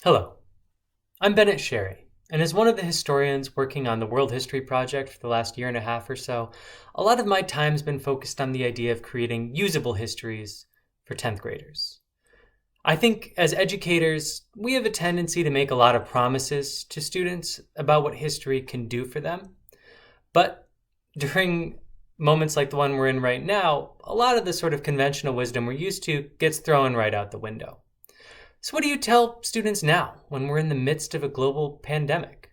Hello, I'm Bennett Sherry, and as one of the historians working on the World History Project for the last year and a half or so, a lot of my time's been focused on the idea of creating usable histories for 10th graders. I think as educators, we have a tendency to make a lot of promises to students about what history can do for them, but during moments like the one we're in right now, a lot of the sort of conventional wisdom we're used to gets thrown right out the window. So what do you tell students now when we're in the midst of a global pandemic?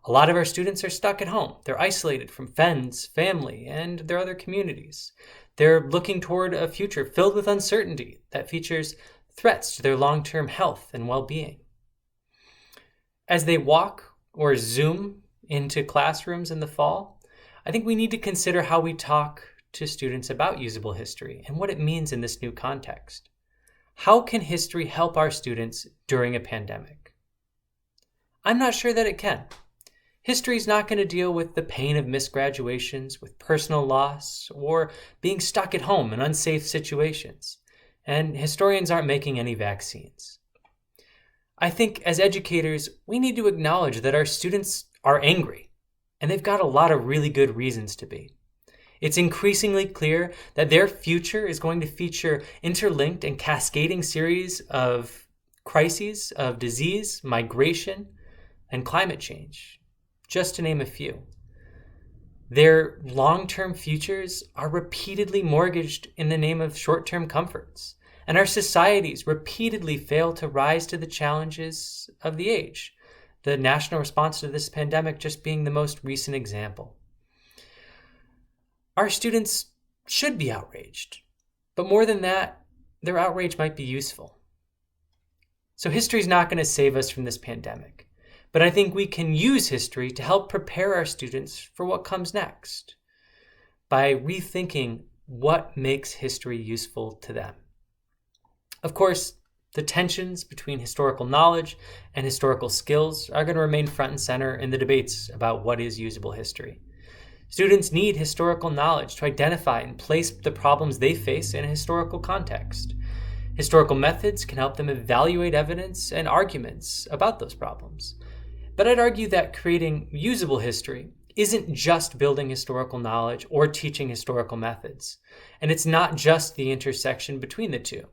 A lot of our students are stuck at home. They're isolated from friends, family, and their other communities. They're looking toward a future filled with uncertainty that features threats to their long-term health and well-being. As they walk or Zoom into classrooms in the fall, I think we need to consider how we talk to students about usable history and what it means in this new context. How can history help our students during a pandemic? I'm not sure that it can. History is not going to deal with the pain of missed graduations, with personal loss, or being stuck at home in unsafe situations. And historians aren't making any vaccines. I think as educators, we need to acknowledge that our students are angry, and they've got a lot of really good reasons to be. It's increasingly clear that their future is going to feature interlinked and cascading series of crises of disease, migration, and climate change, just to name a few. Their long-term futures are repeatedly mortgaged in the name of short-term comforts, and our societies repeatedly fail to rise to the challenges of the age, the national response to this pandemic just being the most recent example. Our students should be outraged, but more than that, their outrage might be useful. So history is not going to save us from this pandemic, but I think we can use history to help prepare our students for what comes next by rethinking what makes history useful to them. Of course, the tensions between historical knowledge and historical skills are going to remain front and center in the debates about what is usable history. Students need historical knowledge to identify and place the problems they face in a historical context. Historical methods can help them evaluate evidence and arguments about those problems. But I'd argue that creating usable history isn't just building historical knowledge or teaching historical methods. And it's not just the intersection between the two.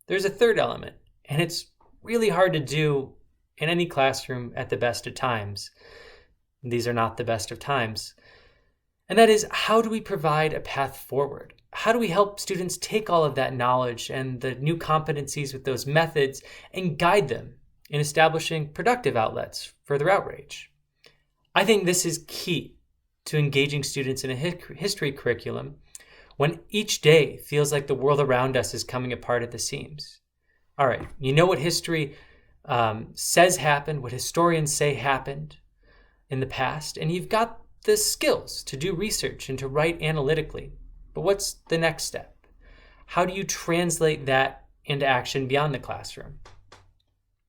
There's a third element, and it's really hard to do in any classroom at the best of times. These are not the best of times. And that is, how do we provide a path forward? How do we help students take all of that knowledge and the new competencies with those methods and guide them in establishing productive outlets for their outrage? I think this is key to engaging students in a history curriculum when each day feels like the world around us is coming apart at the seams. All right, you know what history says happened, what historians say happened in the past, and you've got the skills to do research and to write analytically. But what's the next step? How do you translate that into action beyond the classroom?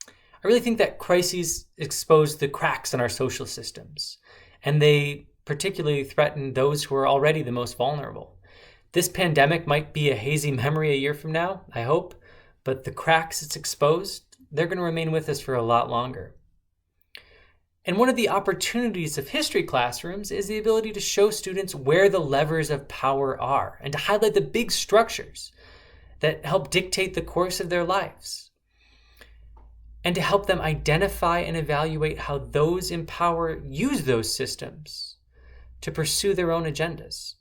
I really think that crises expose the cracks in our social systems, and they particularly threaten those who are already the most vulnerable. This pandemic might be a hazy memory a year from now, I hope, but the cracks it's exposed, they're going to remain with us for a lot longer. And one of the opportunities of history classrooms is the ability to show students where the levers of power are and to highlight the big structures that help dictate the course of their lives, and to help them identify and evaluate how those in power use those systems to pursue their own agendas.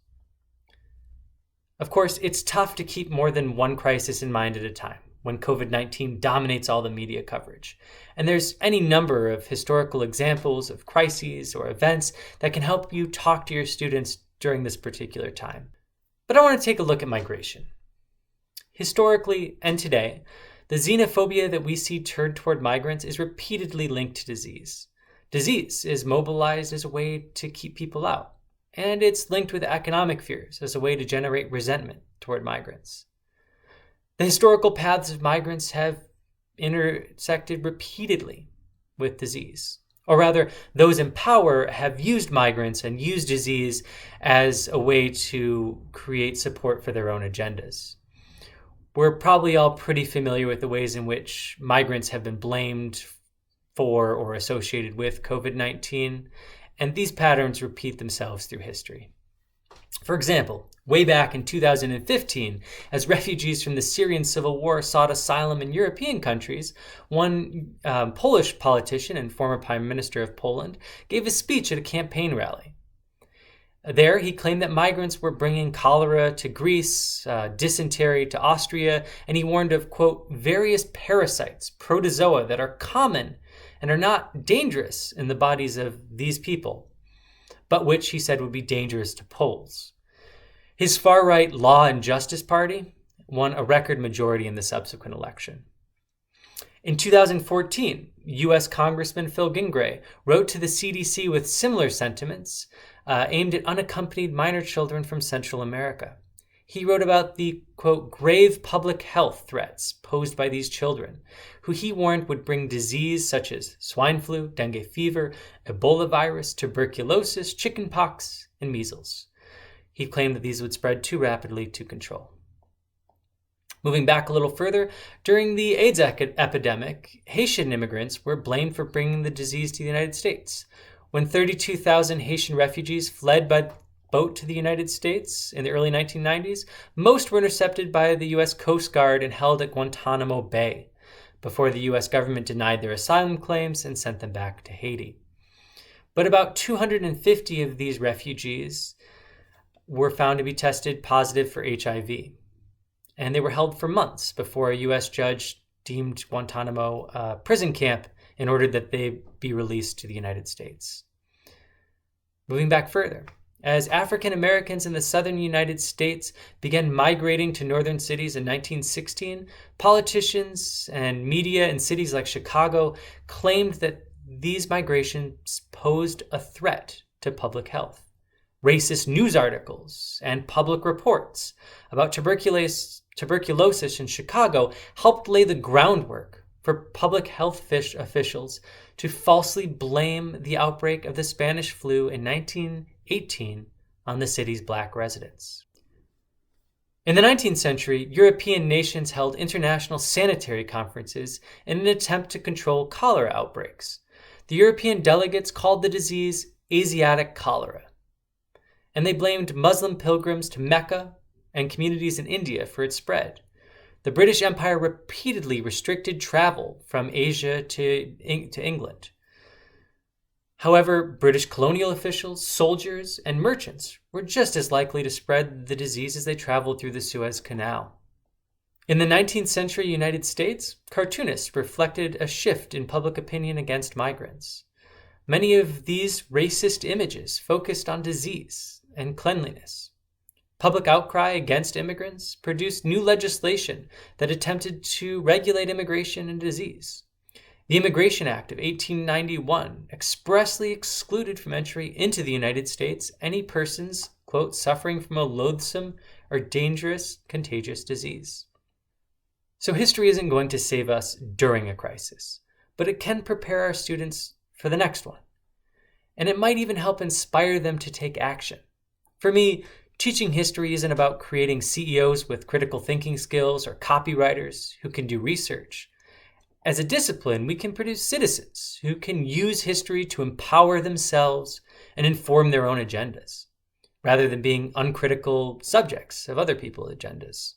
Of course, it's tough to keep more than one crisis in mind at a time when COVID-19 dominates all the media coverage. And there's any number of historical examples of crises or events that can help you talk to your students during this particular time. But I want to take a look at migration. Historically and today, the xenophobia that we see turned toward migrants is repeatedly linked to disease. Disease is mobilized as a way to keep people out, and it's linked with economic fears as a way to generate resentment toward migrants. The historical paths of migrants have intersected repeatedly with disease. Or rather, those in power have used migrants and used disease as a way to create support for their own agendas. We're probably all pretty familiar with the ways in which migrants have been blamed for or associated with COVID-19, and these patterns repeat themselves through history. For example, way back in 2015, as refugees from the Syrian civil war sought asylum in European countries, one Polish politician and former Prime Minister of Poland gave a speech at a campaign rally. There, he claimed that migrants were bringing cholera to Greece, dysentery to Austria, and he warned of, quote, various parasites, protozoa, that are common and are not dangerous in the bodies of these people, but which he said would be dangerous to Poles. His far-right Law and Justice Party won a record majority in the subsequent election. In 2014, U.S. Congressman Phil Gingrey wrote to the CDC with similar sentiments aimed at unaccompanied minor children from Central America. He wrote about the, quote, grave public health threats posed by these children, who he warned would bring disease such as swine flu, dengue fever, Ebola virus, tuberculosis, chickenpox, and measles. He claimed that these would spread too rapidly to control. Moving back a little further, during the AIDS epidemic, Haitian immigrants were blamed for bringing the disease to the United States. When 32,000 Haitian refugees fled by boat to the United States in the early 1990s, most were intercepted by the U.S. Coast Guard and held at Guantanamo Bay before the U.S. government denied their asylum claims and sent them back to Haiti. But about 250 of these refugees were found to be tested positive for HIV, and they were held for months before a U.S. judge deemed Guantanamo a prison camp and ordered that they be released to the United States. Moving back further, as African Americans in the southern United States began migrating to northern cities in 1916, politicians and media in cities like Chicago claimed that these migrations posed a threat to public health. Racist news articles and public reports about tuberculosis in Chicago helped lay the groundwork for public health officials to falsely blame the outbreak of the Spanish flu in 1918 on the city's black residents. In the 19th century, European nations held international sanitary conferences in an attempt to control cholera outbreaks. The European delegates called the disease Asiatic cholera, and they blamed Muslim pilgrims to Mecca and communities in India for its spread. The British Empire repeatedly restricted travel from Asia to England. However, British colonial officials, soldiers, and merchants were just as likely to spread the disease as they traveled through the Suez Canal. In the 19th century United States, cartoonists reflected a shift in public opinion against migrants. Many of these racist images focused on disease and cleanliness. Public outcry against immigrants produced new legislation that attempted to regulate immigration and disease. The Immigration Act of 1891 expressly excluded from entry into the United States any persons, quote, suffering from a loathsome or dangerous contagious disease. So history isn't going to save us during a crisis, but it can prepare our students for the next one. And it might even help inspire them to take action. For me, teaching history isn't about creating CEOs with critical thinking skills or copywriters who can do research. As a discipline, we can produce citizens who can use history to empower themselves and inform their own agendas, rather than being uncritical subjects of other people's agendas.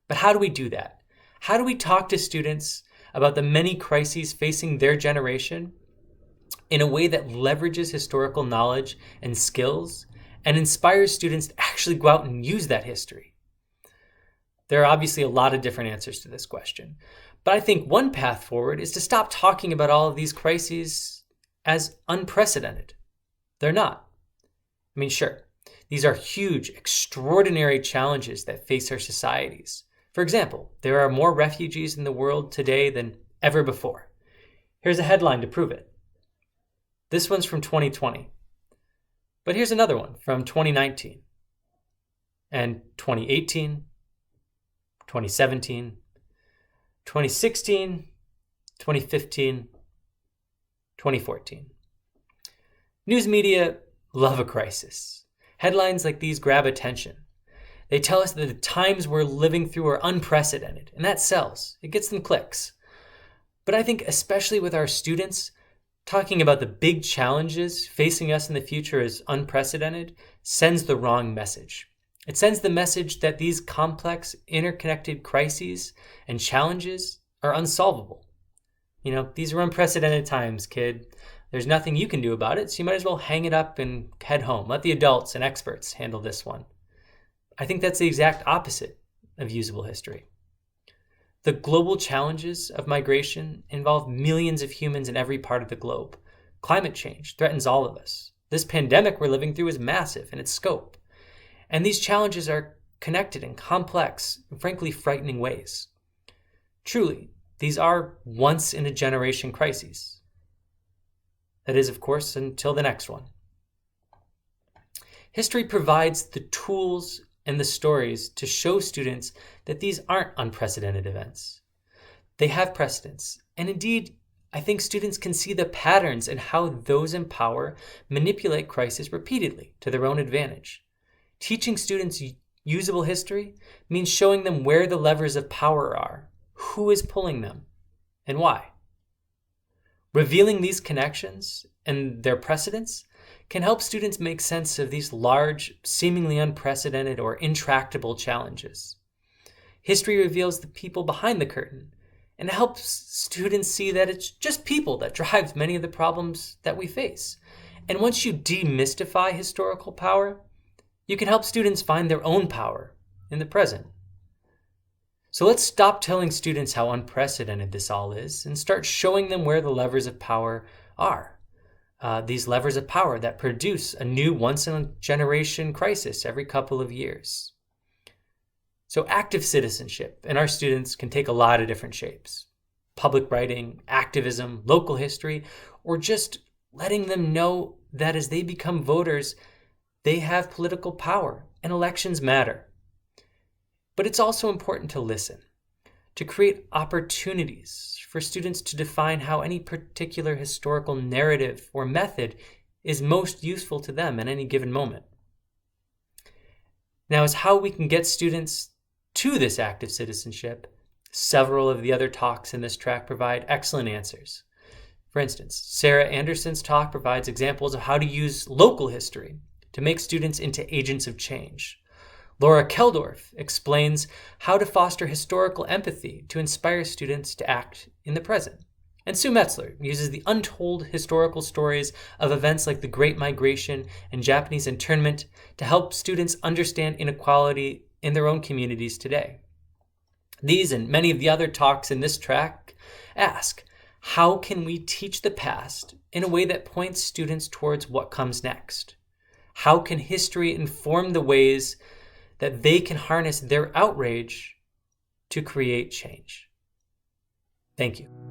But how do we do that? How do we talk to students about the many crises facing their generation in a way that leverages historical knowledge and skills and inspires students to actually go out and use that history? There are obviously a lot of different answers to this question, but I think one path forward is to stop talking about all of these crises as unprecedented. They're not. I mean, sure, these are huge, extraordinary challenges that face our societies. For example, there are more refugees in the world today than ever before. Here's a headline to prove it. This one's from 2020. But here's another one from 2019 and 2018, 2017, 2016, 2015, 2014. News media love a crisis. Headlines like these grab attention. They tell us that the times we're living through are unprecedented, and that sells. It gets them clicks. But I think especially with our students, talking about the big challenges facing us in the future as unprecedented sends the wrong message. It sends the message that these complex, interconnected crises and challenges are unsolvable. These are unprecedented times, kid. There's nothing you can do about it, so you might as well hang it up and head home. Let the adults and experts handle this one. I think that's the exact opposite of usable history. The global challenges of migration involve millions of humans in every part of the globe. Climate change threatens all of us. This pandemic we're living through is massive in its scope. And these challenges are connected in complex and frankly frightening ways. Truly, these are once-in-a-generation crises. That is, of course, until the next one. History provides the tools and the stories to show students that these aren't unprecedented events. They have precedence. And indeed, I think students can see the patterns and how those in power manipulate crisis repeatedly to their own advantage. Teaching students usable history means showing them where the levers of power are, who is pulling them, and why. Revealing these connections and their precedents can help students make sense of these large, seemingly unprecedented or intractable challenges. History reveals the people behind the curtain and helps students see that it's just people that drive many of the problems that we face. And once you demystify historical power, you can help students find their own power in the present. So let's stop telling students how unprecedented this all is and start showing them where the levers of power are. These levers of power that produce a new once-in-a-generation crisis every couple of years. So active citizenship in our students can take a lot of different shapes. Public writing, activism, local history, or just letting them know that as they become voters, they have political power and elections matter. But it's also important to listen, to create opportunities for students to define how any particular historical narrative or method is most useful to them at any given moment. Now, as how we can get students to this active citizenship, several of the other talks in this track provide excellent answers. For instance, Sarah Anderson's talk provides examples of how to use local history to make students into agents of change. Laura Keldorf explains how to foster historical empathy to inspire students to act in the present. And Sue Metzler uses the untold historical stories of events like the Great Migration and Japanese internment to help students understand inequality in their own communities today. These and many of the other talks in this track ask, how can we teach the past in a way that points students towards what comes next? How can history inform the ways that they can harness their outrage to create change? Thank you.